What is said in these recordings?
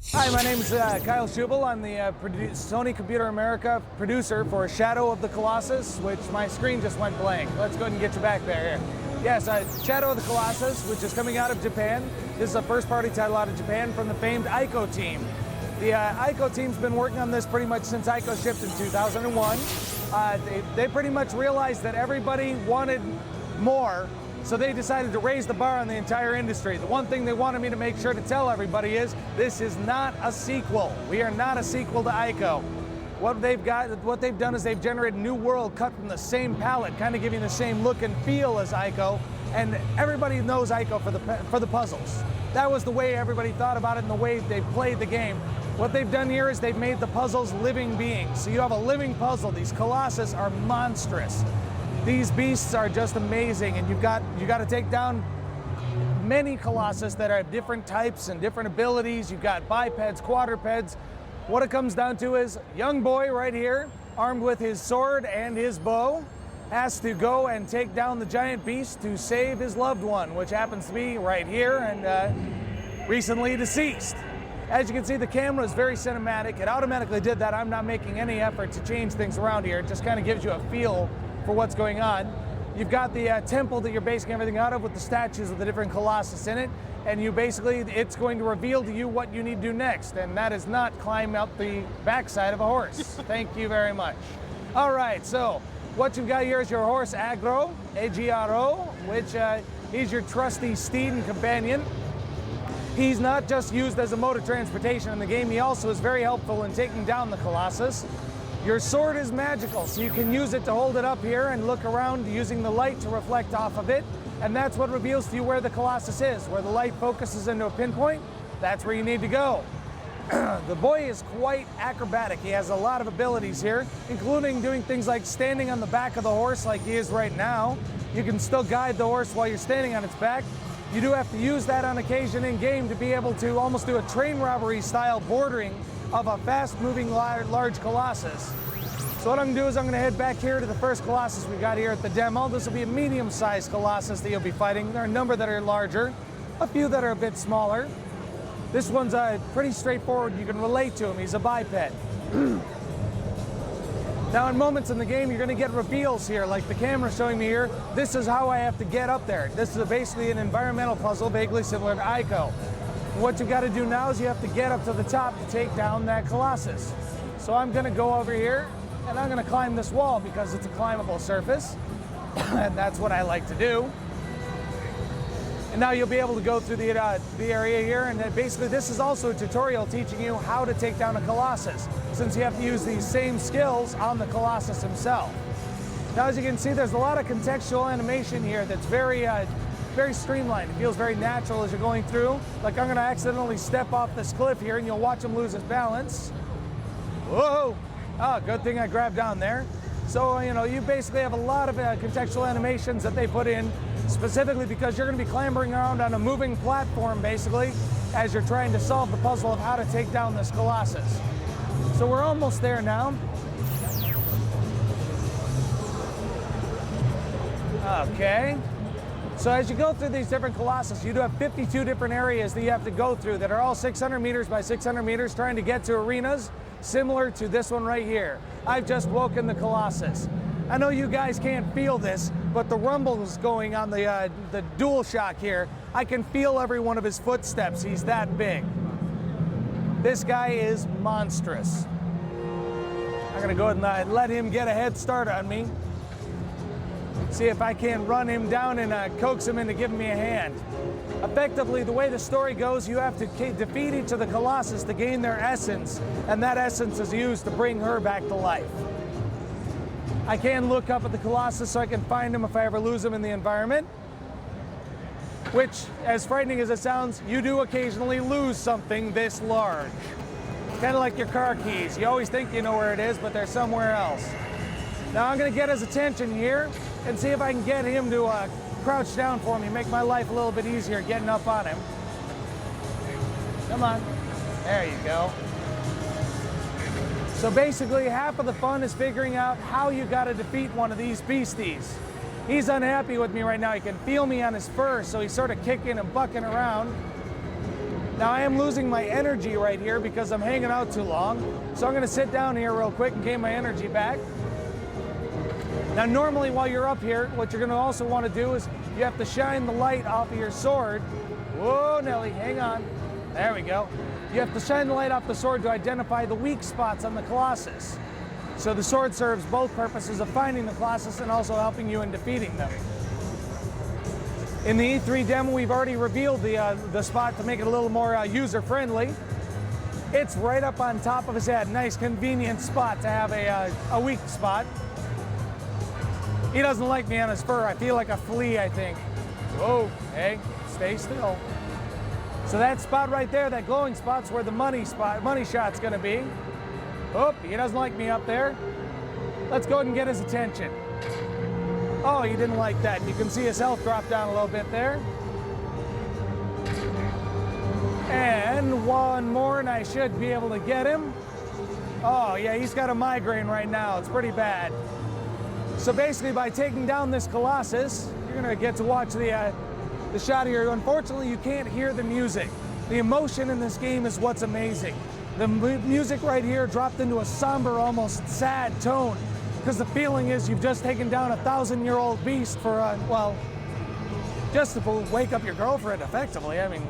Hi, my name is Kyle Schubel. I'm the Sony Computer America producer for Shadow of the Colossus, which my screen just went blank. Let's go ahead and get you back there here. Yes, Shadow of the Colossus, which is coming out of Japan. This is a first-party title out of Japan from the famed Ico team. The Ico team's been working on this pretty much since Ico shipped in 2001. They pretty much realized that everybody wanted more, so they decided to raise the bar on the entire industry. The one thing they wanted me to make sure to tell everybody is this is not a sequel. We are not a sequel to Ico. What they've done is they've generated a new world cut from the same palette, kind of giving the same look and feel as Ico. And everybody knows Ico for the puzzles. That was the way everybody thought about it and the way they played the game. What they've done here is they've made the puzzles living beings. So you have a living puzzle. These Colossus are monstrous. These beasts are just amazing, and you got to take down many Colossus that have different types and different abilities. You've got bipeds, quadrupeds. What it comes down to is young boy right here, armed with his sword and his bow, has to go and take down the giant beast to save his loved one, which happens to be right here and recently deceased. As you can see, the camera is very cinematic. It automatically did that. I'm not making any effort to change things around here. It just kind of gives you a feel for what's going on. You've got the temple that you're basing everything out of with the statues of the different Colossus in it, and it's going to reveal to you what you need to do next, and that is not climb up the backside of a horse. Thank you very much. All right, so what you've got here is your horse Agro, A-G-R-O, which he's your trusty steed and companion. He's not just used as a mode of transportation in the game, he also is very helpful in taking down the Colossus. Your sword is magical, so you can use it to hold it up here and look around using the light to reflect off of it. And that's what reveals to you where the Colossus is. Where the light focuses into a pinpoint, that's where you need to go. The boy is quite acrobatic. He has a lot of abilities here, including doing things like standing on the back of the horse like he is right now. You can still guide the horse while you're standing on its back. You do have to use that on occasion in game to be able to almost do a train robbery style bordering of a fast-moving large Colossus. So what I'm gonna do is I'm gonna head back here to the first Colossus we got here at the demo. This will be a medium-sized Colossus that you'll be fighting. There are a number that are larger, a few that are a bit smaller. This one's pretty straightforward. You can relate to him. He's a biped. Now, in moments in the game, you're gonna get reveals here, like the camera showing me here. This is how I have to get up there. This is basically an environmental puzzle, vaguely similar to Ico. What you got to do now is you have to get up to the top to take down that Colossus. So I'm going to go over here and I'm going to climb this wall because it's a climbable surface, and that's what I like to do. And now you'll be able to go through the area here, and basically this is also a tutorial teaching you how to take down a Colossus, since you have to use these same skills on the Colossus himself. Now, as you can see, there's a lot of contextual animation here that's very streamlined. It feels very natural as you're going through. Like I'm gonna accidentally step off this cliff here and you'll watch him lose his balance. Whoa! Oh, good thing I grabbed down there. So, you basically have a lot of contextual animations that they put in specifically because you're gonna be clambering around on a moving platform basically as you're trying to solve the puzzle of how to take down this Colossus. So we're almost there now. Okay. So as you go through these different Colossus, you do have 52 different areas that you have to go through that are all 600 meters by 600 meters trying to get to arenas similar to this one right here. I've just woken the Colossus. I know you guys can't feel this, but the rumble is going on the DualShock here. I can feel every one of his footsteps. He's that big. This guy is monstrous. I'm gonna go ahead and let him get a head start on me. See if I can run him down and coax him into giving me a hand. Effectively, the way the story goes, you have to defeat each of the Colossus to gain their essence, and that essence is used to bring her back to life. I can look up at the Colossus so I can find him if I ever lose him in the environment, which, as frightening as it sounds, you do occasionally lose something this large. Kind of like your car keys. You always think you know where it is, but they're somewhere else. Now I'm gonna get his attention here and see if I can get him to crouch down for me, make my life a little bit easier getting up on him. Come on. There you go. So basically, half of the fun is figuring out how you gotta defeat one of these beasties. He's unhappy with me right now. He can feel me on his fur, so he's sort of kicking and bucking around. Now I am losing my energy right here because I'm hanging out too long. So I'm gonna sit down here real quick and gain my energy back. Now normally while you're up here, what you're gonna also wanna do is you have to shine the light off of your sword. Whoa, Nelly, hang on. There we go. You have to shine the light off the sword to identify the weak spots on the Colossus. So the sword serves both purposes of finding the Colossus and also helping you in defeating them. In the E3 demo, we've already revealed the spot to make it a little more user-friendly. It's right up on top of his head. Nice, convenient spot to have a weak spot. He doesn't like me on his fur. I feel like a flea, I think. Whoa, hey, stay still. So that spot right there, that glowing spot's where the money shot's gonna be. Oh, he doesn't like me up there. Let's go ahead and get his attention. Oh, he didn't like that. You can see his health drop down a little bit there. And one more, and I should be able to get him. Oh, yeah, he's got a migraine right now. It's pretty bad. So basically, by taking down this Colossus, you're gonna get to watch the shot here. Unfortunately, you can't hear the music. The emotion in this game is what's amazing. The music right here dropped into a somber, almost sad tone, because the feeling is you've just taken down a 1,000-year-old beast for, well, just to wake up your girlfriend, effectively. I mean,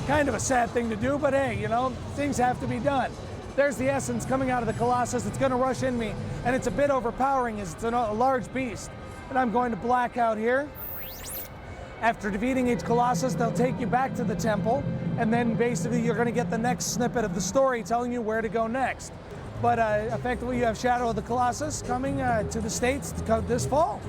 kind of a sad thing to do, but hey, you know, things have to be done. There's the essence coming out of the Colossus. It's going to rush in me, and it's a bit overpowering as it's a large beast. And I'm going to black out here. After defeating each Colossus, they'll take you back to the temple, and then basically you're going to get the next snippet of the story telling you where to go next. But effectively, you have Shadow of the Colossus coming to the States this fall.